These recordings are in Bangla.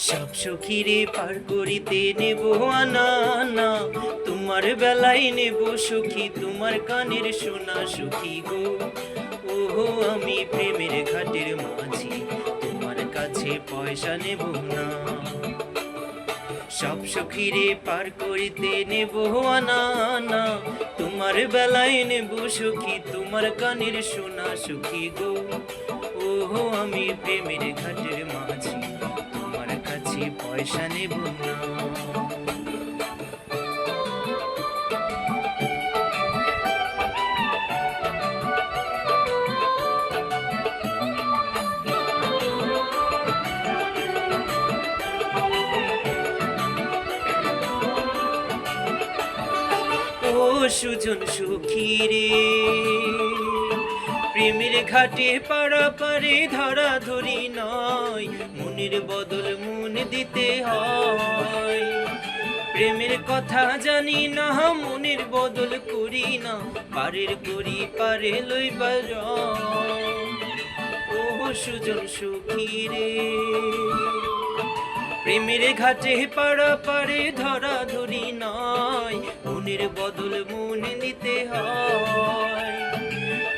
সব সখীরে পার করিতে নেব আনা আনা, তোমার বেলায় নেব সখী তোমার কানের সোনা সখী গো। ওহো আমি প্রেমের ঘাটের মাঝি, তোমার কাছে পয়সা নেব না। সব সখীরে পার করিতে নেব আনা আনা, তোমার বেলায় নেব সখী তোমার কানের সোনা সখী গো। ওহো আমি প্রেমের ঘাটের মাঝি, তোমার কাছে পয়সা নেব না। ও সুজন সখী রে, প্রেমের ঘাটে পারাপারে ধরাধরি নয়, মনের বদল মন দিতে হয়। প্রেমের কথা জানি না, মনের বদল করি না, পারের করি পারে লইবার রয়। ও সুজন সখী রে, প্রেমের ঘাটে পারাপারে ধরাধরি নয়, মনের বদল মন দিতে হয়।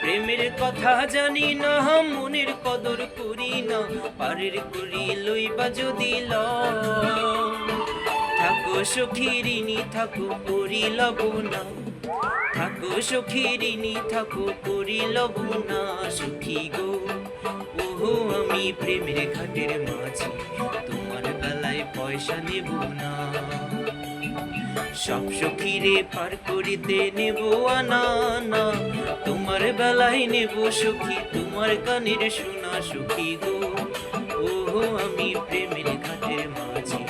প্রেমের কথা জানি না, মনের কদর করি না, পারের করি লইবা যদি লয়। থাকো সখী ঋণী থাকো করি লব না, থাকো সখী ঋণী থাকো করি লব না সখী গো। ওহো আমি প্রেমের ঘাটের মাঝি, তোমার বেলায় পয়সা নেব না। সব সখীরে পার করিতে নেব আনা আনা, তোমার বেলায় নেব সখী তোমার কানের সোনা সখী গো। ওহো আমি প্রেমের ঘাটের মাঝি,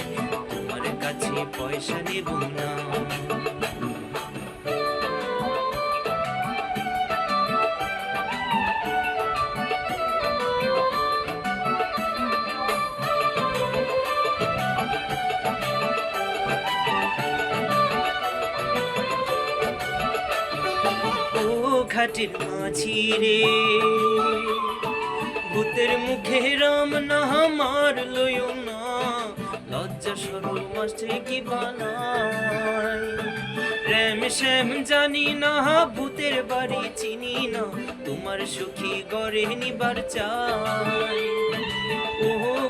তোমার কাছে পয়সা নেব না। ও ঘাটের মাঝি রে, ভূতের মুখে রাম না আমার লইও না, লজ্জা সরল মাস্টে কি বানায়। প্রেম শ্যাম জানি না, ভূতের বাড়ি চিনি না, তোমার সখী গড়ে নিবার চাই। ও